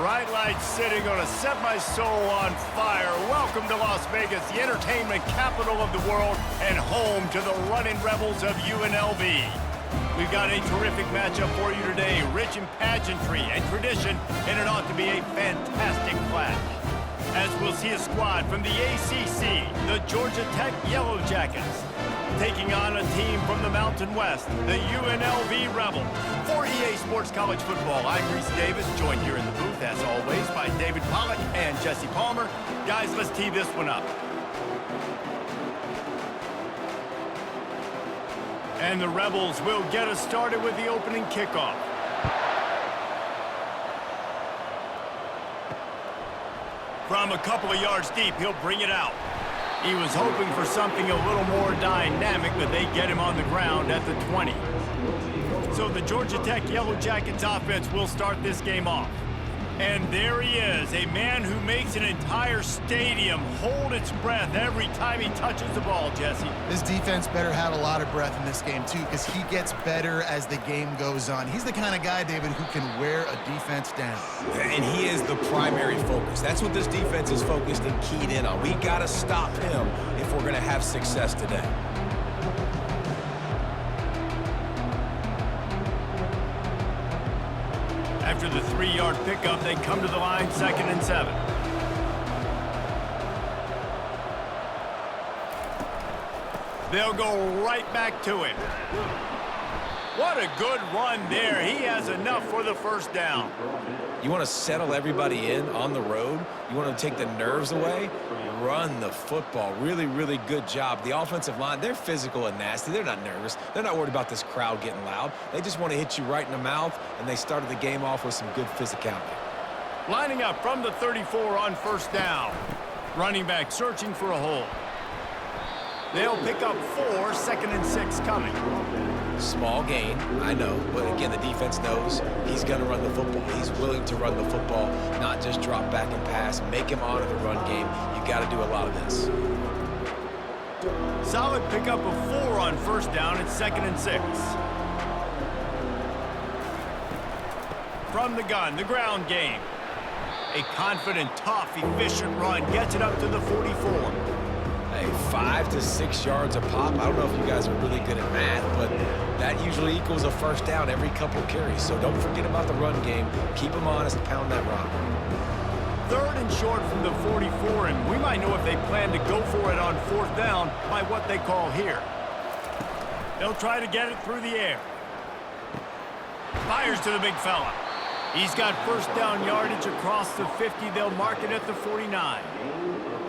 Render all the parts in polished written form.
bright lights sitting on a set my soul on fire. Welcome to Las Vegas, the entertainment capital of the world and home to the running rebels of UNLV. We've got a terrific matchup for you today, rich in pageantry and tradition, and it ought to be a fantastic clash. As we'll see a squad from the ACC, the Georgia Tech Yellow Jackets, taking on a team from the Mountain West, the UNLV Rebels. For EA Sports College Football, I'm Reese Davis, joined here in the booth, as always, by David Pollack and Jesse Palmer. Guys, let's tee this one up. And the Rebels will get us started with the opening kickoff. From a couple of yards deep, he'll bring it out. He was hoping for something a little more dynamic, but they get him on the ground at the 20. So the Georgia Tech Yellow Jackets offense will start this game off. And there he is, a man who makes an entire stadium hold its breath every time he touches the ball, Jesse. This defense better have a lot of breath in this game, too, because he gets better as the game goes on. He's the kind of guy, David, who can wear a defense down. And he is the primary focus. That's what this defense is focused and keyed in on. We got to stop him if we're going to have success today. After the 3-yard pickup, they come to the line, 2nd and 7. They'll go right back to him. What a good run there. He has enough for the first down. You want to settle everybody in on the road? You want to take the nerves away? Run the football. Really, really good job. The offensive line, they're physical and nasty. They're not nervous. They're not worried about this crowd getting loud. They just want to hit you right in the mouth, and they started the game off with some good physicality. Lining up from the 34 on first down. Running back searching for a hole. They'll pick up 4, 2nd and 6 coming. Small gain, I know, but again, the defense knows he's going to run the football. He's willing to run the football, not just drop back and pass, make him honor the run game. You got to do a lot of this. Solid pickup of 4 on first down. It's 2nd and 6. From the gun, the ground game. A confident, tough, efficient run gets it up to the 44. Hey, 5 to 6 yards a pop. I don't know if you guys are really good at math, but that usually equals a first down every couple carries. So don't forget about the run game. Keep them honest, pound that rock. 3rd and short from the 44, and we might know if they plan to go for it on 4th down by what they call here. They'll try to get it through the air. Fires to the big fella. He's got first down yardage across the 50. They'll mark it at the 49.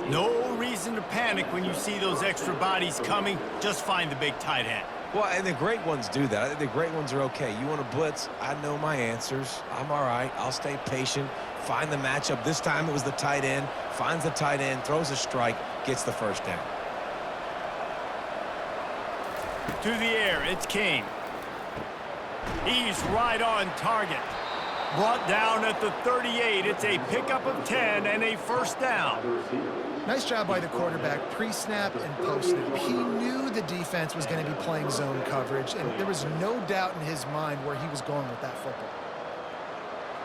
No reason to panic when you see those extra bodies coming. Just find the big tight end. Well, and the great ones do that. I think the great ones are okay. You want to blitz? I know my answers. I'm all right. I'll stay patient. Find the matchup. This time it was the tight end. Finds the tight end, throws a strike, gets the first down. To the air, it's King. He's right on target. Brought down at the 38. It's a pickup of 10 and a first down. Nice job by the quarterback, pre-snap and post-snap. He knew the defense was going to be playing zone coverage, and there was no doubt in his mind where he was going with that football.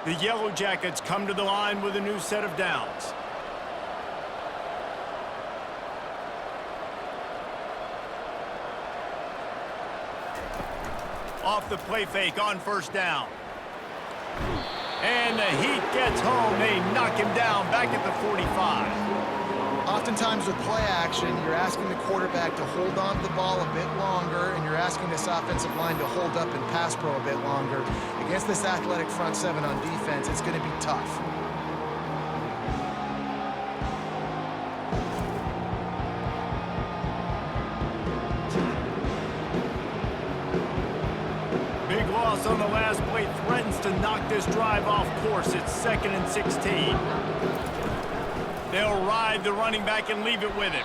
The Yellow Jackets come to the line with a new set of downs. Off the play fake on first down. And the heat gets home. They knock him down back at the 45. Oftentimes with play action, you're asking the quarterback to hold on to the ball a bit longer, and you're asking this offensive line to hold up and pass pro a bit longer. Against this athletic front seven on defense, it's going to be tough. Big loss on the last play threatens to knock this drive off course. It's 2nd and 16. They'll ride the running back and leave it with him.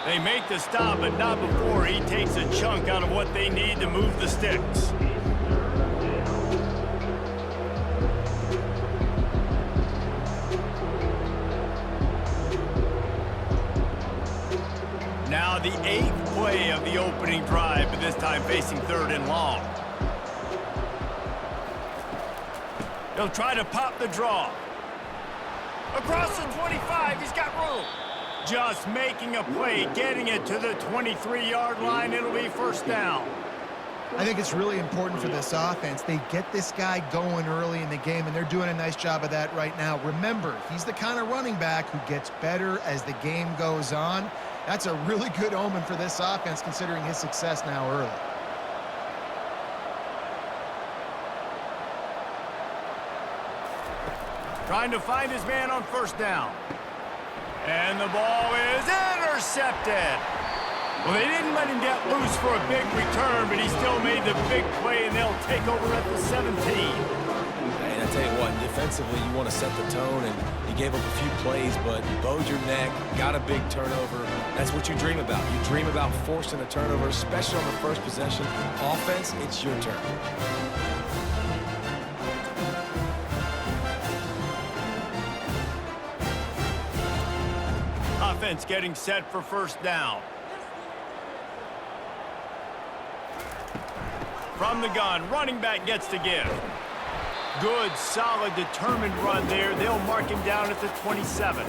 They make the stop, but not before he takes a chunk out of what they need to move the sticks. Now the 8th play of the opening drive, but this time facing 3rd and long. They'll try to pop the draw. Across the 25, he's got room. Just making a play, getting it to the 23-yard line. It'll be first down. I think it's really important for this offense. They get this guy going early in the game, and they're doing a nice job of that right now. Remember, he's the kind of running back who gets better as the game goes on. That's a really good omen for this offense, considering his success now early. Trying to find his man on first down. And the ball is intercepted. Well, they didn't let him get loose for a big return, but he still made the big play, and they'll take over at the 17. And I tell you what, defensively, you want to set the tone, and you gave up a few plays, but you bowed your neck, got a big turnover. That's what you dream about. You dream about forcing a turnover, especially on the first possession. Offense, it's your turn. Offense getting set for first down. From the gun, running back gets to give. Good, solid, determined run there. They'll mark him down at the 27.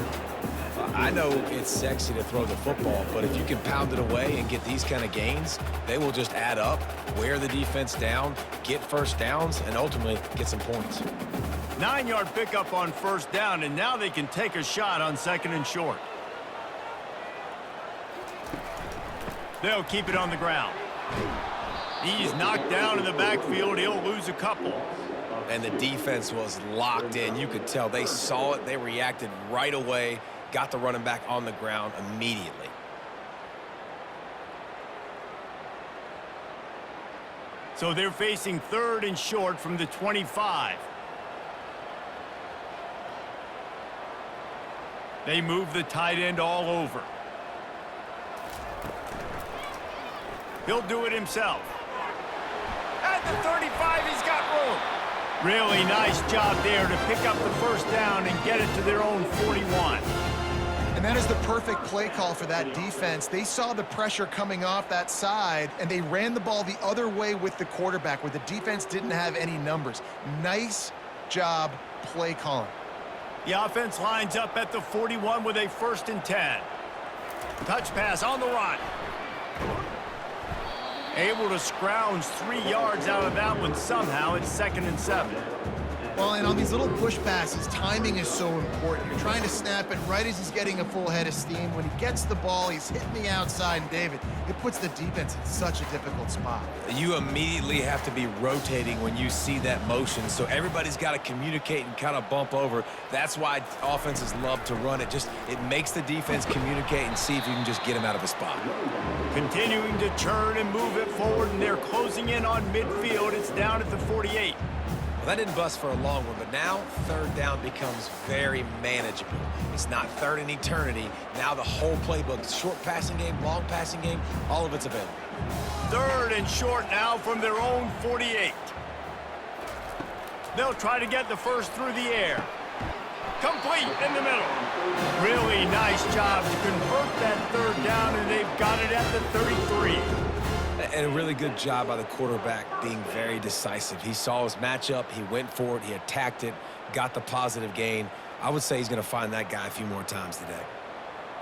I know it's sexy to throw the football, but if you can pound it away and get these kind of gains, they will just add up, wear the defense down, get first downs, and ultimately get some points. 9-yard pickup on first down, and now they can take a shot on second and short. They'll keep it on the ground. He's knocked down in the backfield. He'll lose a couple. And the defense was locked in. You could tell they saw it. They reacted right away. Got the running back on the ground immediately. So they're facing third and short from the 25. They move the tight end all over. He'll do it himself. At the 35, he's got room. Really nice job there to pick up the first down and get it to their own 41. And that is the perfect play call for that defense. They saw the pressure coming off that side, and they ran the ball the other way with the quarterback, where the defense didn't have any numbers. Nice job play calling. The offense lines up at the 41 with a 1st and 10. Touch pass on the run. Able to scrounge 3 yards out of that one somehow. It's 2nd and 7. Well, and on these little push passes, timing is so important. You're trying to snap it right as he's getting a full head of steam. When he gets the ball, he's hitting the outside, and David, it puts the defense in such a difficult spot. You immediately have to be rotating when you see that motion, so everybody's got to communicate and kind of bump over. That's why offenses love to run it. It makes the defense communicate and see if you can just get him out of a spot. Continuing to churn and move it forward, and they're closing in on midfield. It's down at the 48. Well, that didn't bust for a long one, but now third down becomes very manageable. It's not third in eternity. Now the whole playbook, short passing game, long passing game, all of it's available. 3rd and short now from their own 48. They'll try to get the first through the air. Complete in the middle. Really nice job to convert that 3rd down, and they've got it at the 33. And a really good job by the quarterback being very decisive. He saw his matchup, he went for it, he attacked it, got the positive gain. I would say he's going to find that guy a few more times today.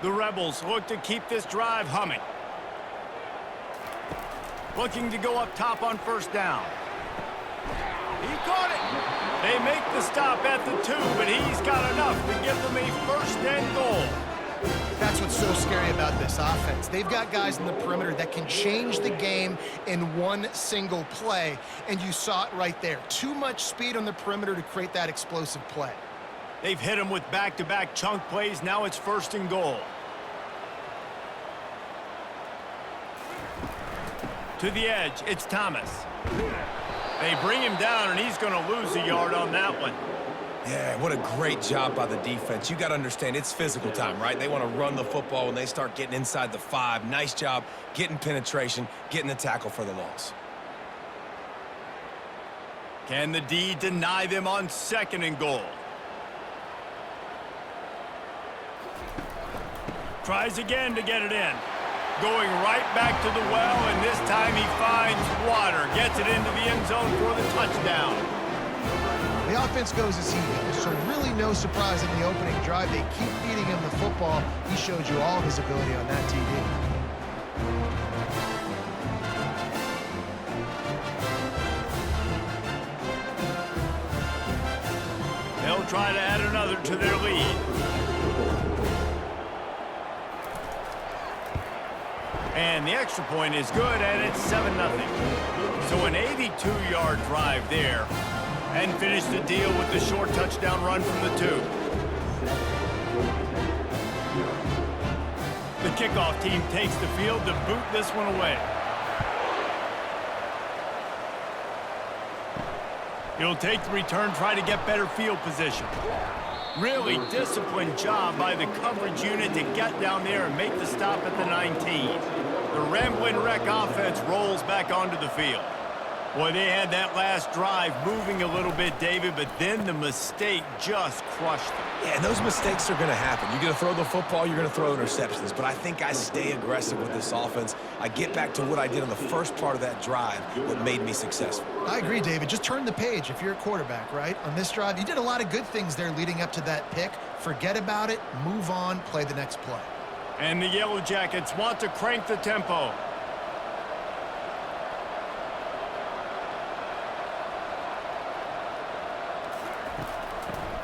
The Rebels look to keep this drive humming. Looking to go up top on first down. He caught it. They make the stop at the 2, but he's got enough to give them a 1st and goal. That's what's so scary about this offense. They've got guys in the perimeter that can change the game in one single play, and you saw it right there. Too much speed on the perimeter to create that explosive play. They've hit him with back-to-back chunk plays. Now it's 1st and goal. To the edge, it's Thomas. They bring him down, and he's going to lose a yard on that one. Yeah, what a great job by the defense. You got to understand, it's physical time, right? They want to run the football when they start getting inside the 5. Nice job getting penetration, getting the tackle for the loss. Can the D deny them on 2nd and goal? Tries again to get it in. Going right back to the well, and this time he finds water. Gets it into the end zone for the touchdown. The offense goes as he goes, so really no surprise in the opening drive. They keep feeding him the football. He showed you all of his ability on that TD. They'll try to add another to their lead. And the extra point is good, and it's 7-0. So an 82-yard drive there. And finish the deal with the short touchdown run from the 2. The kickoff team takes the field to boot this one away. He'll take the return, try to get better field position. Really disciplined job by the coverage unit to get down there and make the stop at the 19. The Ramblin' Wreck offense rolls back onto the field. Boy, they had that last drive moving a little bit, David, but then the mistake just crushed them. Yeah, and those mistakes are going to happen. You're going to throw the football, you're going to throw interceptions. But I think I stay aggressive with this offense. I get back to what I did on the first part of that drive that made me successful. I agree, David. Just turn the page if you're a quarterback, right? On this drive, you did a lot of good things there leading up to that pick. Forget about it, move on, play the next play. And the Yellow Jackets want to crank the tempo.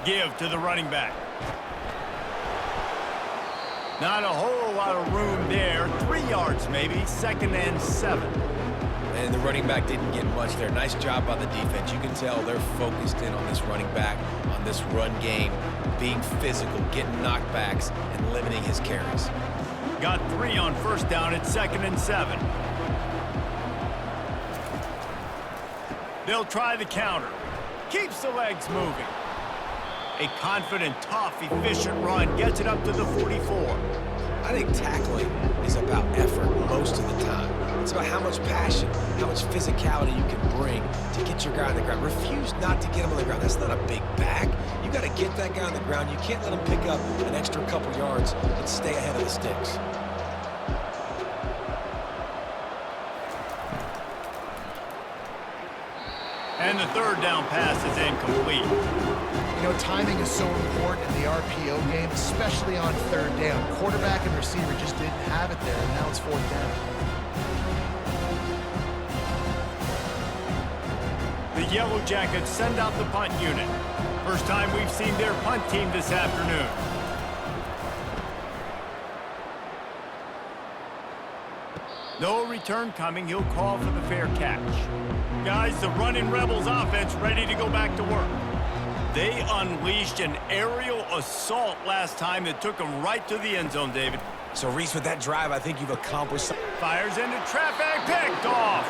Give to the running back. Not a whole lot of room there. 3 yards maybe. 2nd and 7. And the running back didn't get much there. Nice job by the defense. You can tell they're focused in on this running back, on this run game, being physical, getting knockbacks, and limiting his carries. Got 3 on 1st down at 2nd and 7. They'll try the counter. Keeps the legs moving. A confident, tough, efficient run gets it up to the 44. I think tackling is about effort most of the time. It's about how much passion, how much physicality you can bring to get your guy on the ground. Refuse not to get him on the ground. That's not a big back. You got to get that guy on the ground. You can't let him pick up an extra couple yards and stay ahead of the sticks. And the 3rd down pass is incomplete. You know, timing is so important in the RPO game, especially on 3rd down. Quarterback and receiver just didn't have it there, and now it's 4th down. The Yellow Jackets send out the punt unit. First time we've seen their punt team this afternoon. No return coming. He'll call for the fair catch. Guys, the running Rebels offense ready to go back to work. They unleashed an aerial assault last time that took them right to the end zone, David. So, Reese, with that drive, I think you've accomplished something. Fires into traffic, picked off.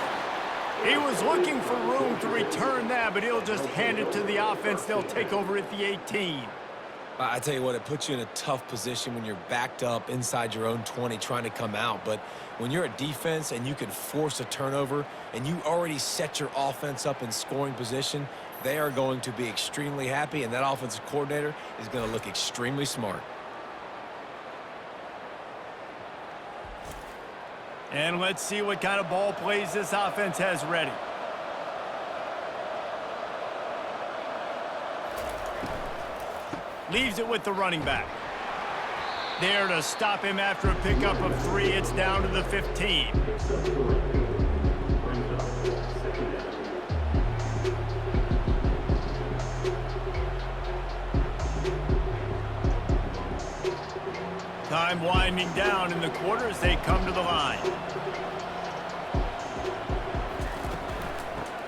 He was looking for room to return that, but he'll just hand it to the offense. They'll take over at the 18. I tell you what, it puts you in a tough position when you're backed up inside your own 20 trying to come out. But when you're a defense and you can force a turnover and you already set your offense up in scoring position, they are going to be extremely happy, and that offensive coordinator is going to look extremely smart. And let's see what kind of ball plays this offense has ready. Leaves it with the running back. There to stop him after a pickup of 3. It's down to the 15. Time winding down in the quarter as they come to the line.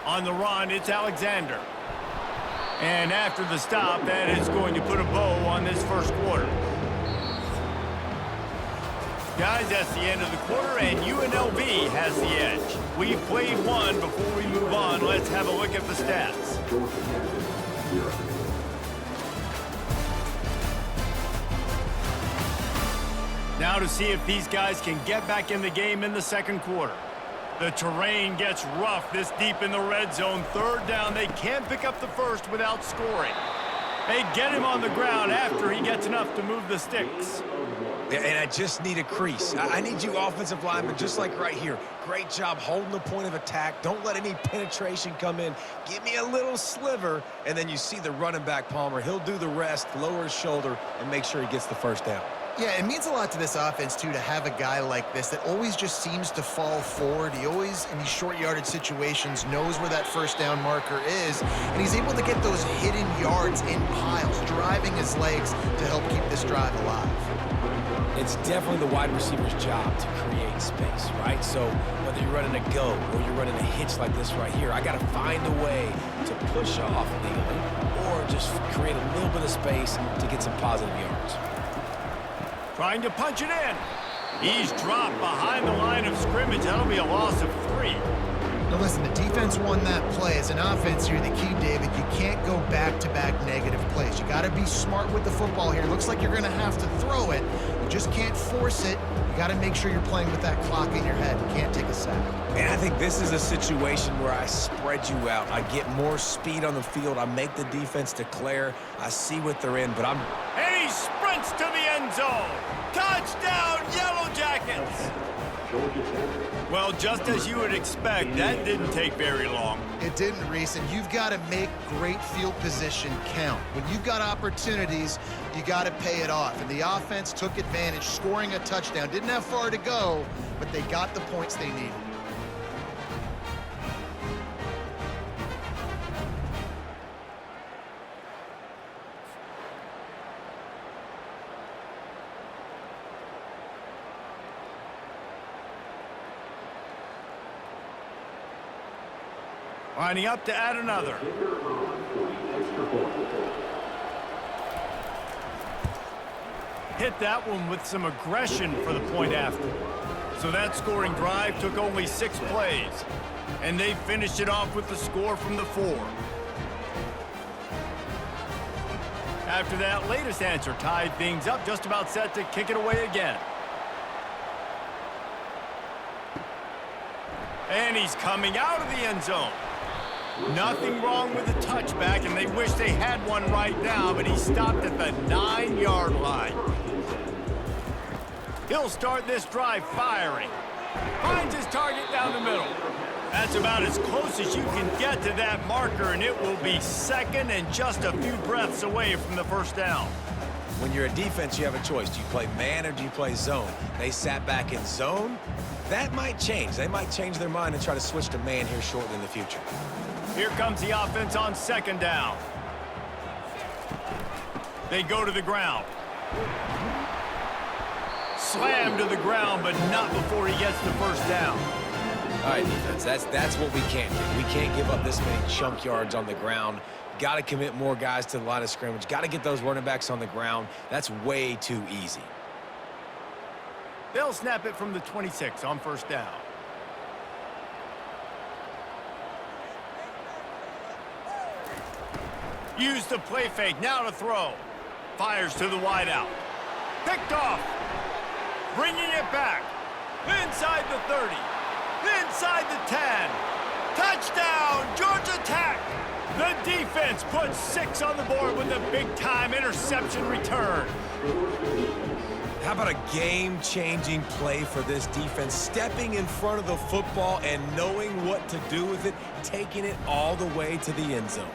On the run, it's Alexander. And after the stop, that is going to put a bow on this first quarter. Guys, that's the end of the quarter, and UNLV has the edge. We've played one. Before we move on, let's have a look at the stats. Now to see if these guys can get back in the game in the second quarter. The terrain gets rough this deep in the red zone. 3rd down, they can't pick up the first without scoring. They get him on the ground after he gets enough to move the sticks. Yeah, and I just need a crease. I need you offensive linemen, just like right here. Great job holding the point of attack. Don't let any penetration come in. Give me a little sliver, and then you see the running back, Palmer. He'll do the rest, lower his shoulder, and make sure he gets the first down. Yeah, it means a lot to this offense, too, to have a guy like this that always just seems to fall forward. He always, in these short yardage situations, knows where that first down marker is, and he's able to get those hidden yards in piles, driving his legs to help keep this drive alive. It's definitely the wide receiver's job to create space, right? So whether you're running a go or you're running a hitch like this right here, I got to find a way to push off legally or just create a little bit of space to get some positive yards. Trying to punch it in. He's dropped behind the line of scrimmage. That'll be a loss of 3. Now listen, the defense won that play. As an offense here, the key, David, you can't go back-to-back negative plays. You got to be smart with the football here. Looks like you're going to have to throw it. You just can't force it. You got to make sure you're playing with that clock in your head. You can't take a sack. And I think this is a situation where I spread you out. I get more speed on the field. I make the defense declare. I see what they're in, but I'm... And he sprints to the end zone. Touchdown, Yellow Jackets! Well, just as you would expect, that didn't take very long. It didn't, Reese, and you've got to make great field position count. When you've got opportunities, you got to pay it off. And the offense took advantage, scoring a touchdown. Didn't have far to go, but they got the points they needed. Lining up to add another. Hit that one with some aggression for the point after. So that scoring drive took only 6 plays. And they finished it off with the score from the 4. After that latest answer tied things up, just about set to kick it away again. And he's coming out of the end zone. Nothing wrong with the touchback, and they wish they had one right now, but he stopped at the 9-yard line. He'll start this drive firing. Finds his target down the middle. That's about as close as you can get to that marker, and it will be second and just a few breaths away from the first down. When you're a defense, you have a choice. Do you play man or do you play zone? They sat back in zone. That might change. They might change their mind and try to switch to man here shortly in the future. Here comes the offense on second down. They go to the ground. Slammed to the ground, but not before he gets the first down. All right, defense, that's what we can't do. We can't give up this many chunk yards on the ground. Got to commit more guys to the line of scrimmage. Got to get those running backs on the ground. That's way too easy. They'll snap it from the 26 on first down. Use the play fake, now to throw. Fires to the wideout. Picked off. Bringing it back. Inside the 30. Inside the 10. Touchdown, Georgia Tech. The defense puts 6 on the board with a big-time interception return. How about a game-changing play for this defense? Stepping in front of the football and knowing what to do with it, taking it all the way to the end zone.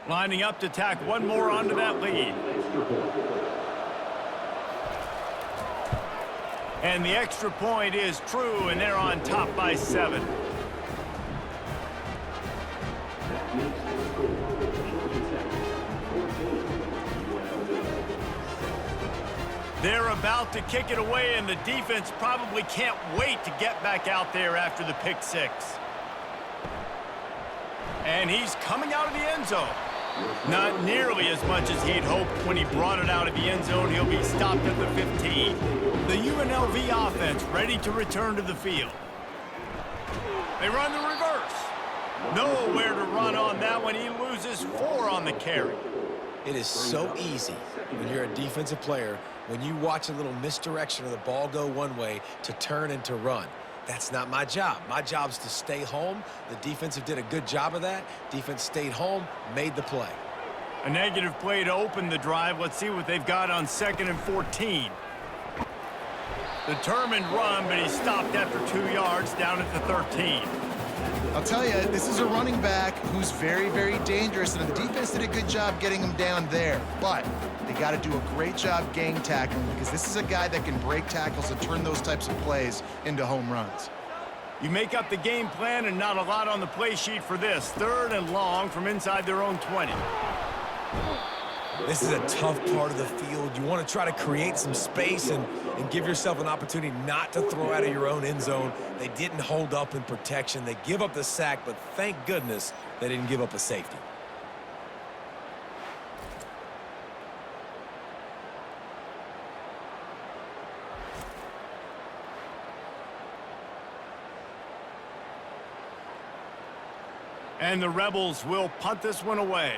Lining up to tack one more onto that lead. And the extra point is true, and they're on top by 7. They're about to kick it away, and the defense probably can't wait to get back out there after the pick 6. And he's coming out of the end zone. Not nearly as much as he'd hoped when he brought it out of the end zone. He'll be stopped at the 15. The UNLV offense ready to return to the field. They run the reverse. Nowhere to run on that one. He loses 4 on the carry. It is so easy when you're a defensive player, when you watch a little misdirection of the ball go one way to turn and to run. That's not my job. My job is to stay home. The defensive did a good job of that. Defense stayed home, made the play. A negative play to open the drive. Let's see what they've got on 2nd and 14. Determined run, but he stopped after 2 yards down at the 13. I'll tell you, this is a running back who's very, very dangerous, and the defense did a good job getting him down there. But they got to do a great job gang tackling because this is a guy that can break tackles and turn those types of plays into home runs. You make up the game plan and not a lot on the play sheet for this. 3rd and long from inside their own 20. This is a tough part of the field. You want to try to create some space and give yourself an opportunity not to throw out of your own end zone. They didn't hold up in protection. They give up the sack, but thank goodness they didn't give up a safety. And the Rebels will punt this one away.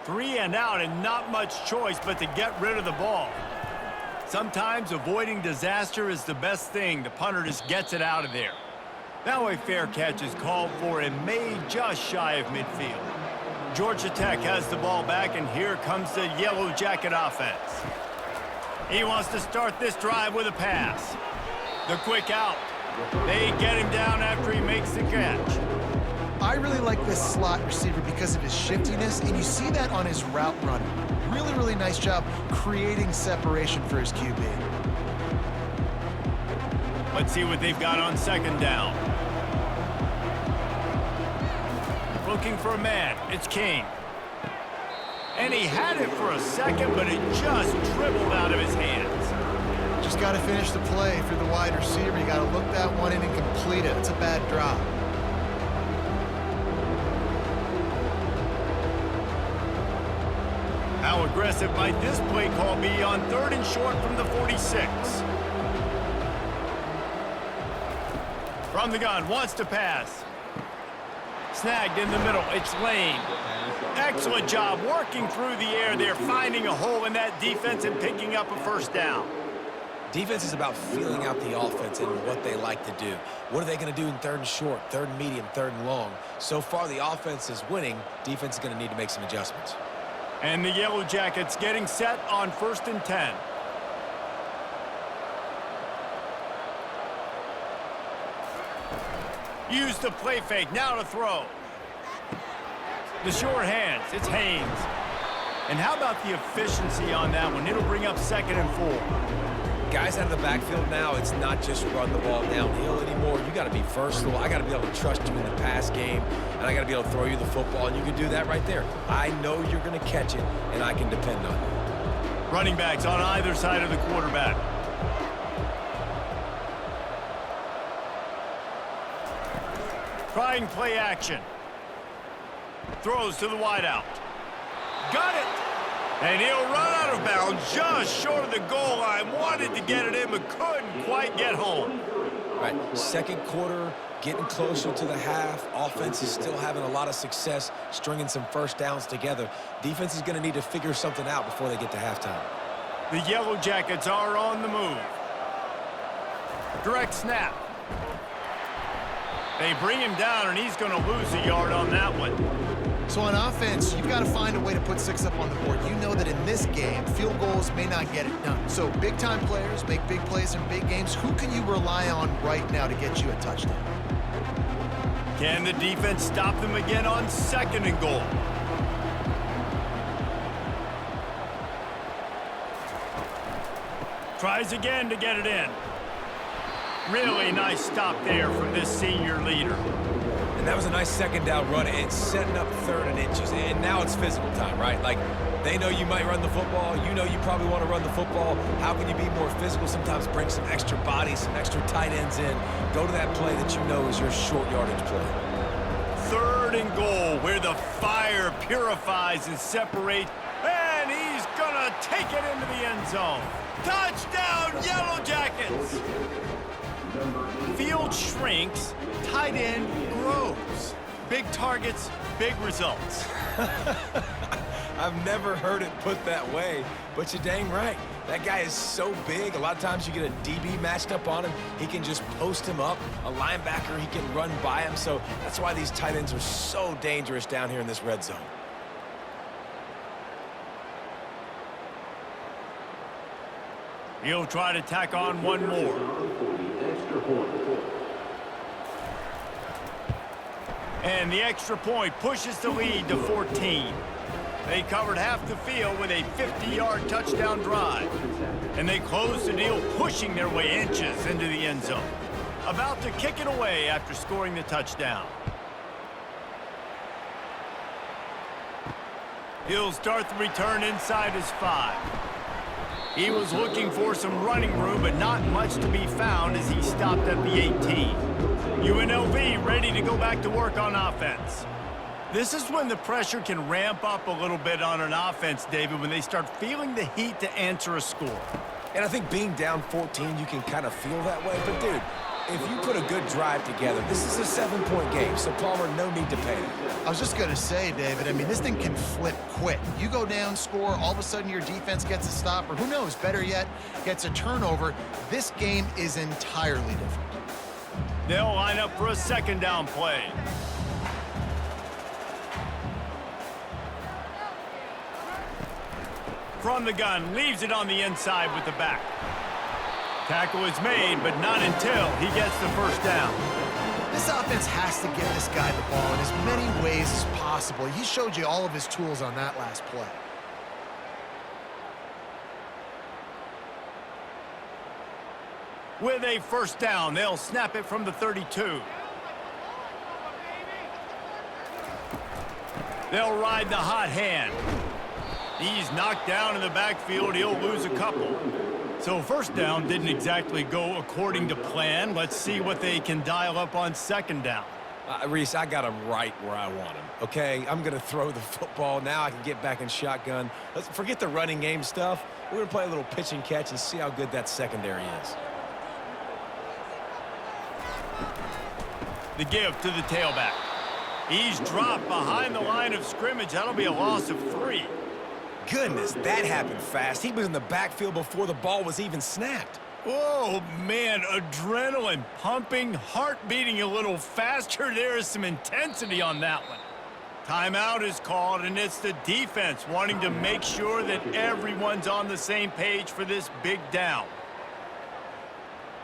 3 and out, and not much choice but to get rid of the ball. Sometimes avoiding disaster is the best thing. The punter just gets it out of there. Now a fair catch is called for and made just shy of midfield. Georgia Tech has the ball back, and here comes the Yellow Jacket offense. He wants to start this drive with a pass. The quick out. They get him down after he makes the catch. I really like this slot receiver because of his shiftiness, and you see that on his route running. Really, really nice job creating separation for his QB. Let's see what they've got on 2nd down. Looking for a man. It's King. And he had it for a second, but it just dribbled out of his hands. Just got to finish the play for the wide receiver. You got to look that one in and complete it. It's a bad drop. How aggressive might this play call be on 3rd and short from the 46? From the gun, wants to pass. Snagged in the middle, it's Lane. Excellent job working through the air there, finding a hole in that defense and picking up a 1st down. Defense is about feeling out the offense and what they like to do. What are they going to do in 3rd and short, 3rd and medium, 3rd and long? So far, the offense is winning. Defense is going to need to make some adjustments. And the Yellow Jackets getting set on 1st and 10. Use the play fake, now to throw. The short hands, it's Haynes. And how about the efficiency on that one? It'll bring up 2nd and 4. Guys out of the backfield now, it's not just run the ball downhill anymore. You got to be versatile. I got to be able to trust you in the pass game, and I got to be able to throw you the football, and you can do that right there. I know you're going to catch it, and I can depend on it. Running backs on either side of the quarterback. Trying play action. Throws to the wideout. Got it! And he'll run out of bounds just short of the goal line. Wanted to get it in, but couldn't quite get home. Right, 2nd quarter, getting closer to the half. Offense is still having a lot of success stringing some 1st downs together. Defense is going to need to figure something out before they get to halftime. The Yellow Jackets are on the move. Direct snap. They bring him down, and he's going to lose a yard on that one. So on offense, you've got to find a way to put 6 up on the board. You know that in this game, field goals may not get it done. So big-time players make big plays in big games. Who can you rely on right now to get you a touchdown? Can the defense stop them again on 2nd and goal? Tries again to get it in. Really nice stop there from this senior leader. And that was a nice 2nd down run. It's setting up 3rd and inches, and now it's physical time, right? Like, they know you might run the football. You know you probably want to run the football. How can you be more physical? Sometimes bring some extra bodies, some extra tight ends in. Go to that play that you know is your short yardage play. 3rd and goal, where the fire purifies and separates. And he's going to take it into the end zone. Touchdown, Yellow Jackets! Field shrinks, tight end grows. big targets, big results. I've never heard it put that way, but you're dang right. That guy is so big. A lot of times you get a DB matched up on him. He can just post him up. A linebacker, he can run by him. So that's why these tight ends are so dangerous down here in this red zone. He'll try to tack on one more. And the extra point pushes the lead to 14. They covered half the field with a 50-yard touchdown drive. And they closed the deal, pushing their way inches into the end zone. About to kick it away after scoring the touchdown. He'll start the return inside his 5. He was looking for some running room, but not much to be found as he stopped at the 18. UNLV ready to go back to work on offense. This is when the pressure can ramp up a little bit on an offense, David, when they start feeling the heat to answer a score. And I think being down 14, you can kind of feel that way. But, dude, if you put a good drive together, this is a 7-point game, so Palmer, no need to panic. I was just going to say, David, I mean, this thing can flip quick. You go down, score, all of a sudden your defense gets a stop, or who knows, better yet, gets a turnover. This game is entirely different. They'll line up for a second down play. From the gun, leaves it on the inside with the back. Tackle is made, but not until he gets the first down. This offense has to get this guy the ball in as many ways as possible. He showed you all of his tools on that last play. With a first down, they'll snap it from the 32. They'll ride the hot hand. He's knocked down in the backfield. He'll lose a couple. So first down didn't exactly go according to plan. Let's see what they can dial up on second down. Reese, I got him right where I want him, okay? I'm going to throw the football. Now I can get back in shotgun. Let's forget the running game stuff. We're going to play a little pitch and catch and see how good that secondary is. The give to the tailback. He's dropped behind the line of scrimmage. That'll be a loss of 3. Goodness, that happened fast. He was in the backfield before the ball was even snapped. Oh, man, adrenaline pumping, heart beating a little faster. There is some intensity on that one. Timeout is called, and it's the defense wanting to make sure that everyone's on the same page for this big down.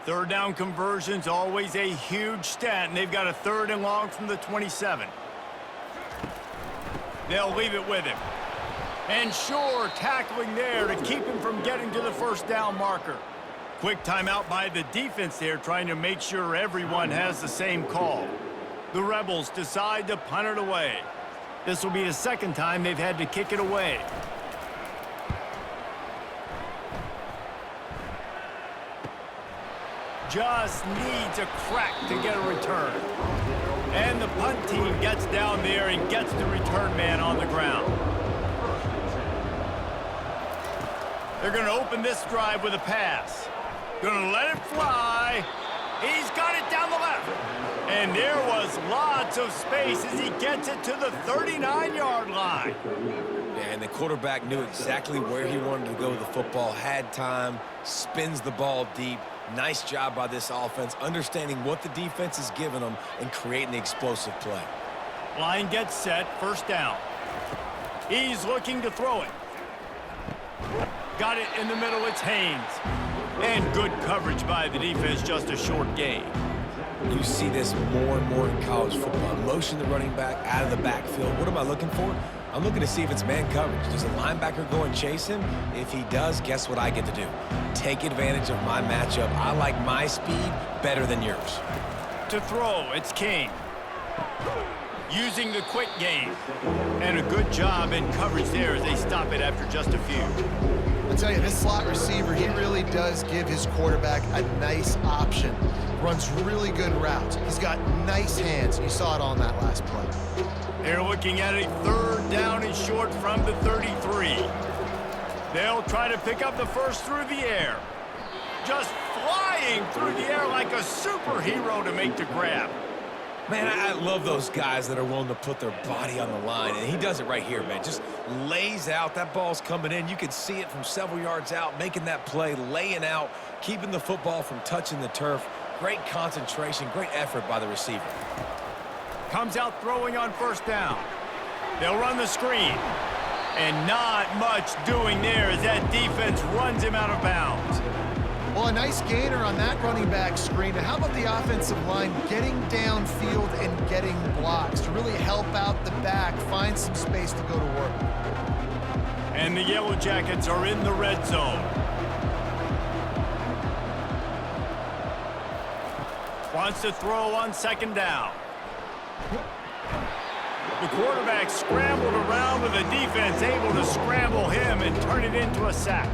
Third down conversion's always a huge stat, and they've got a 3rd and long from the 27. They'll leave it with him. And sure, tackling there to keep him from getting to the first down marker. Quick timeout by the defense there, trying to make sure everyone has the same call. The Rebels decide to punt it away. This will be the second time they've had to kick it away. Just needs a crack to get a return. And the punt team gets down there and gets the return man on the ground. They're going to open this drive with a pass. Going to let it fly. He's got it down the left. And there was lots of space as he gets it to the 39-yard line. And the quarterback knew exactly where he wanted to go with the football, had time, spins the ball deep. Nice job by this offense, understanding what the defense is giving them and creating the explosive play. Line gets set, first down. He's looking to throw it. Got it in the middle, it's Haynes. And good coverage by the defense, just a short gain. You see this more and more in college football. Motion the running back out of the backfield. What am I looking for? I'm looking to see if it's man coverage. Does the linebacker go and chase him? If he does, guess what I get to do? Take advantage of my matchup. I like my speed better than yours. To throw, it's King. Using the quick game. And a good job in coverage there as they stop it after just a few. I'll tell you, this slot receiver, he really does give his quarterback a nice option. Runs really good routes. He's got nice hands. You saw it on that last play. They're looking at a 3rd down and short from the 33. They'll try to pick up the first through the air. Just flying through the air like a superhero to make the grab. Man, I love those guys that are willing to put their body on the line, and he does it right here, man. Just lays out. That ball's coming in. You can see it from several yards out, making that play, laying out, keeping the football from touching the turf. Great concentration, great effort by the receiver. Comes out throwing on first down. They'll run the screen. And not much doing there as that defense runs him out of bounds. Well, a nice gainer on that running back screen. Now, how about the offensive line getting downfield and getting blocks to really help out the back, find some space to go to work? And the Yellow Jackets are in the red zone. Wants to throw on second down. The quarterback scrambled around with the defense, able to scramble him and turn it into a sack.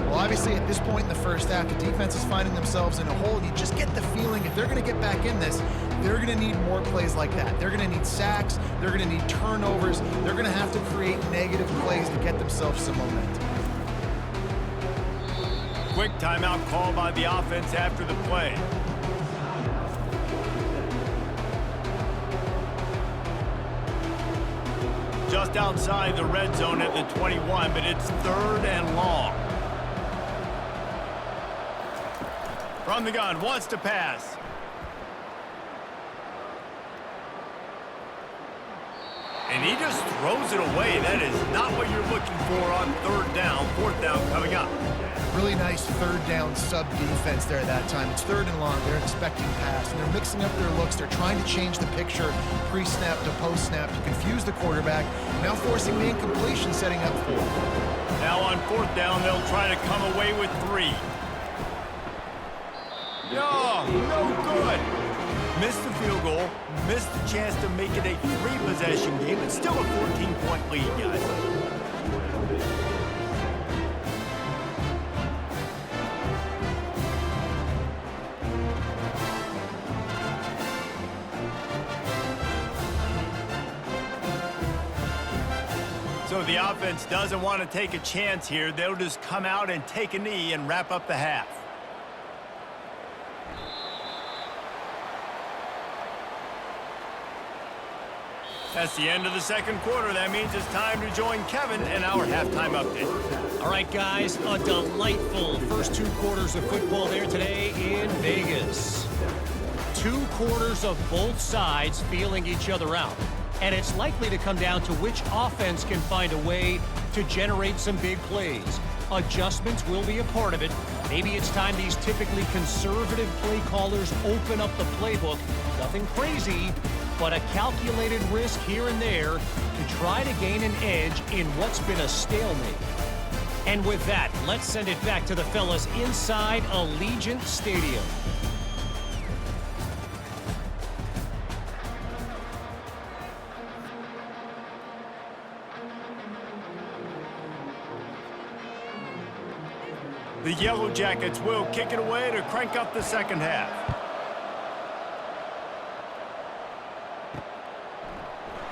Well, obviously, at this point in the first half, the defense is finding themselves in a hole. You just get the feeling if they're going to get back in this, they're going to need more plays like that. They're going to need sacks. They're going to need turnovers. They're going to have to create negative plays to get themselves some momentum. Quick timeout call by the offense after the play. Just outside the red zone at the 21, but it's 3rd and long. From the gun, wants to pass. And he just throws it away. That is not what you're looking for on 3rd down. 4th down coming up. Really nice 3rd down sub defense there that time. It's 3rd and long. They're expecting pass, and they're mixing up their looks. They're trying to change the picture pre-snap to post-snap to confuse the quarterback, now forcing the incompletion, setting up 4. Now on 4th down, they'll try to come away with 3. Oh, no good. Missed the field goal, missed the chance to make it a 3-possession game. It's still a 14-point lead, guys. So the offense doesn't want to take a chance here. They'll just come out and take a knee and wrap up the half. That's the end of the second quarter. That means it's time to join Kevin in our halftime update. All right, guys, a delightful first 2 quarters of football there today in Vegas. 2 quarters of both sides feeling each other out. And it's likely to come down to which offense can find a way to generate some big plays. Adjustments will be a part of it. Maybe it's time these typically conservative play callers open up the playbook. Nothing crazy, but a calculated risk here and there to try to gain an edge in what's been a stalemate. And with that, let's send it back to the fellas inside Allegiant Stadium. The Yellow Jackets will kick it away to crank up the second half.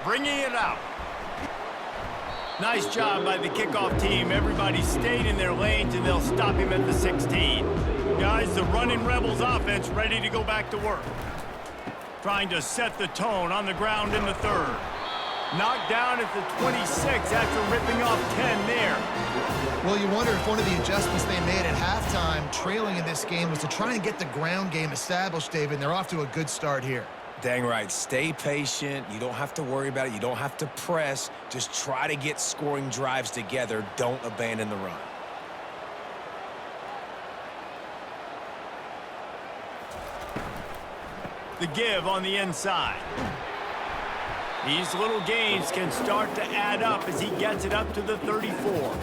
Bringing it out. Nice job by the kickoff team. Everybody stayed in their lanes, and they'll stop him at the 16. Guys, the running Rebels offense ready to go back to work. Trying to set the tone on the ground in the 3rd. Knocked down at the 26 after ripping off 10 there. Well, you wonder if one of the adjustments they made at halftime, trailing in this game, was to try and get the ground game established, David, and they're off to a good start here. Dang right. Stay patient. You don't have to worry about it. You don't have to press. Just try to get scoring drives together. Don't abandon the run. The give on the inside. These little gains can start to add up as he gets it up to the 34.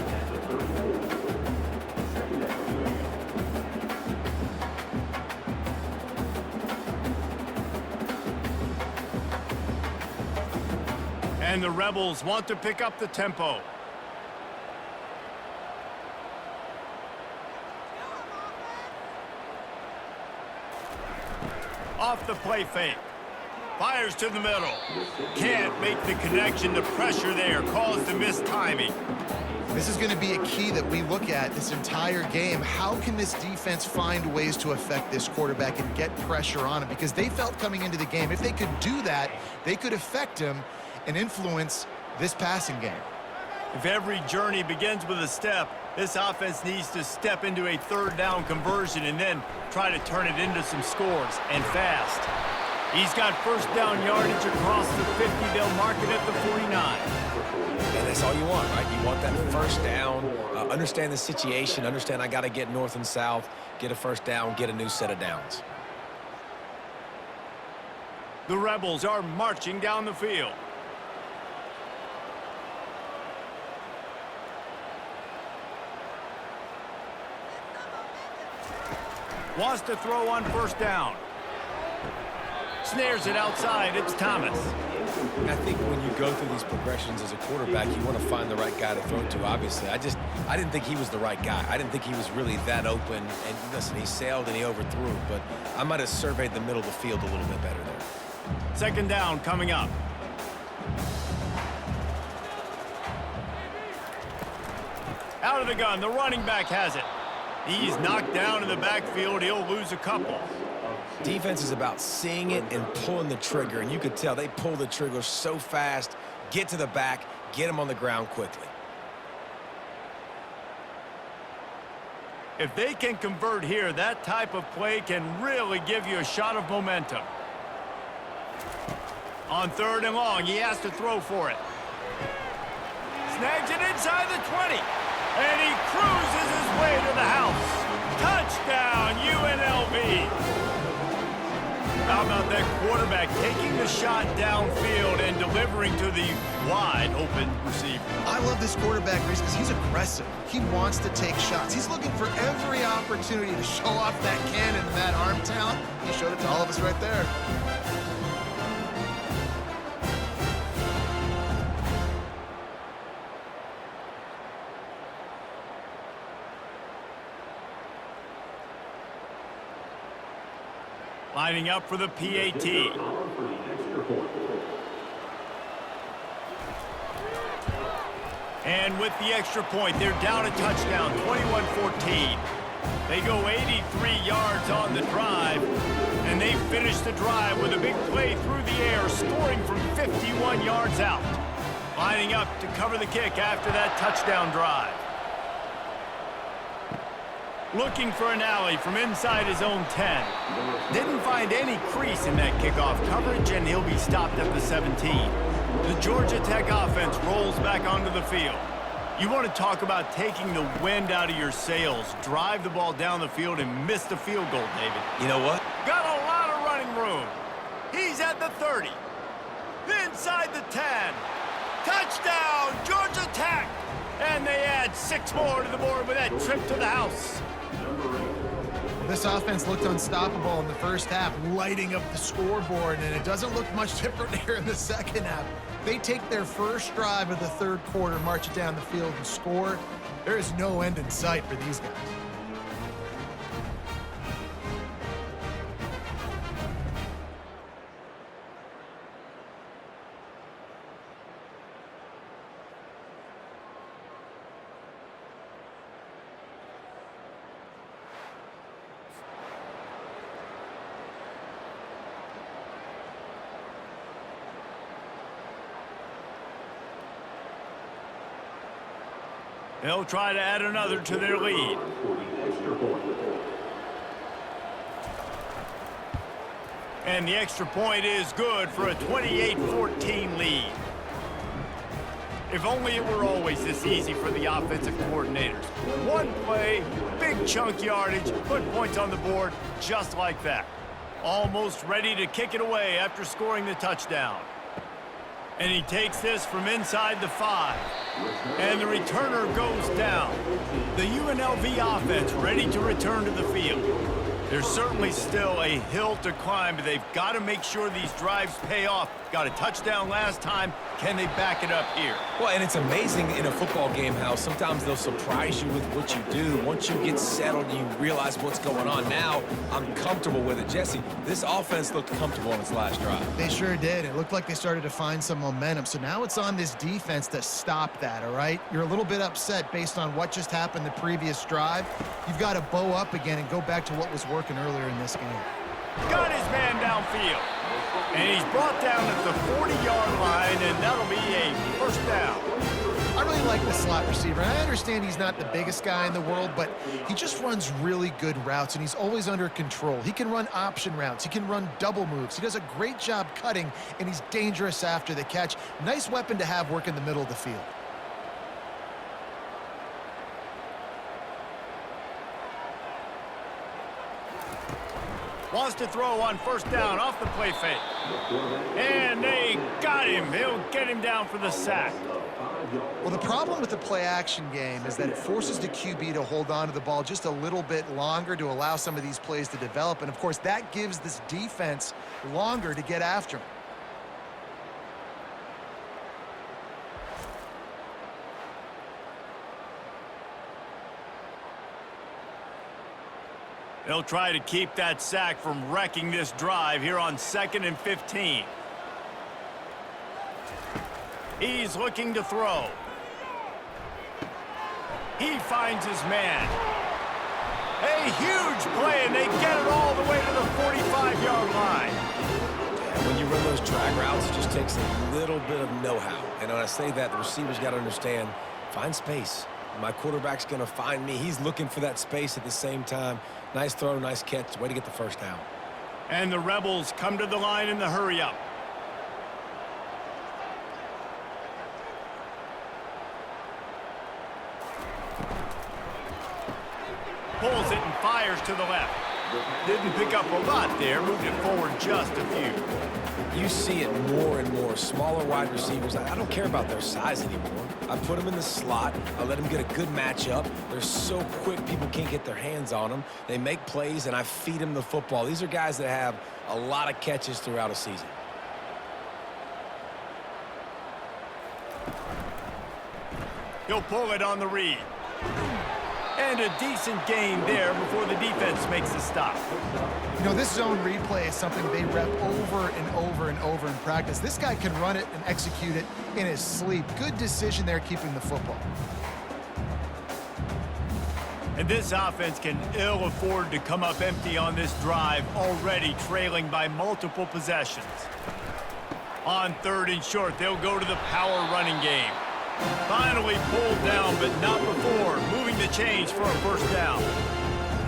And the Rebels want to pick up the tempo. Off the play fake. Fires to the middle. Can't make the connection. The pressure there caused the missed timing. This is going to be a key that we look at this entire game. How can this defense find ways to affect this quarterback and get pressure on him? Because they felt coming into the game, if they could do that, they could affect him and influence this passing game. If every journey begins with a step, this offense needs to step into a third down conversion and then try to turn it into some scores, and fast. He's got first down yardage across the 50. They'll mark it at the 49. And that's all you want, right? You want that first down, understand the situation, understand I got to get north and south, get a first down, get a new set of downs. The Rebels are marching down the field. Wants to throw on first down. Snares it outside. It's Thomas. I think when you go through these progressions as a quarterback, you want to find the right guy to throw to, obviously. I didn't think he was the right guy. I didn't think he was really that open. And listen, he sailed and he overthrew, but I might have surveyed the middle of the field a little bit better there. Second down coming up. Out of the gun, the running back has it. He's knocked down in the backfield. He'll lose a couple. Defense is about seeing it and pulling the trigger, and you could tell they pull the trigger so fast, get to the back, get him on the ground quickly. If they can convert here, that type of play can really give you a shot of momentum. On third and long, he has to throw for it. Snags it inside the 20. And he cruises his way to the house. Touchdown, UNLV. How about that quarterback taking the shot downfield and delivering to the wide-open receiver? I love this quarterback, Reese, because he's aggressive. He wants to take shots. He's looking for every opportunity to show off that cannon and that arm talent. He showed it to all of us right there. Lining up for the PAT. And with the extra point, they're down a touchdown, 21-14. They go 83 yards on the drive, and they finish the drive with a big play through the air, scoring from 51 yards out. Lining up to cover the kick after that touchdown drive. Looking for an alley from inside his own 10. Didn't find any crease in that kickoff coverage, and he'll be stopped at the 17. The Georgia Tech offense rolls back onto the field. You want to talk about taking the wind out of your sails. Drive the ball down the field and miss the field goal, David. You know what? Got a lot of running room. He's at the 30. Inside the 10. Touchdown, Georgia Tech! And they add 6 more to the board with that trip to the house. This offense looked unstoppable in the first half, lighting up the scoreboard, and it doesn't look much different here in the second half. They take their first drive of the third quarter, march it down the field, and score. There is no end in sight for these guys. They'll try to add another to their lead. And the extra point is good for a 28-14 lead. If only it were always this easy for the offensive coordinators. One play, big chunk yardage, put points on the board just like that. Almost ready to kick it away after scoring the touchdown. And he takes this from inside the 5. And the returner goes down. The UNLV offense ready to return to the field. There's certainly still a hill to climb, but they've got to make sure these drives pay off. Got a touchdown last time. Can they back it up here? Well, and it's amazing in a football game how sometimes they'll surprise you with what you do. Once you get settled, you realize what's going on. Now, I'm comfortable with it. Jesse, this offense looked comfortable on its last drive. They sure did. It looked like they started to find some momentum. So now it's on this defense to stop that, all right? You're a little bit upset based on what just happened the previous drive. You've got to bow up again and go back to what was working earlier in this game. Got his man downfield. And he's brought down at the 40-yard line, and that'll be a first down. I really like the slot receiver. And I understand he's not the biggest guy in the world, but he just runs really good routes, and he's always under control. He can run option routes. He can run double moves. He does a great job cutting, and he's dangerous after the catch. Nice weapon to have work in the middle of the field. Wants to throw on first down off the play fake. And they got him. They'll get him down for the sack. Well, the problem with the play-action game is that it forces the QB to hold on to the ball just a little bit longer to allow some of these plays to develop. And, of course, that gives this defense longer to get after him. They'll try to keep that sack from wrecking this drive here on 2nd and 15. He's looking to throw. He finds his man. A huge play, and they get it all the way to the 45-yard line. When you run those drag routes, it just takes a little bit of know-how. And when I say that, the receiver's got to understand, find space. My quarterback's going to find me. He's looking for that space at the same time. Nice throw, nice catch. Way to get the first down. And the Rebels come to the line in the hurry-up. Pulls it and fires to the left. Didn't pick up a lot there. Moved it forward just a few. You see it more and more. Smaller wide receivers. I don't care about their size anymore. I put them in the slot. I let them get a good matchup. They're so quick, people can't get their hands on them. They make plays, and I feed them the football. These are guys that have a lot of catches throughout a season. He'll pull it on the read. And a decent gain there before the defense makes a stop. You know, this zone replay is something they rep over and over and over in practice. This guy can run it and execute it in his sleep. Good decision there keeping the football. And this offense can ill afford to come up empty on this drive, already trailing by multiple possessions. On 3rd and short, they'll go to the power running game. Finally pulled down, but not before. Moving the chains for a first down.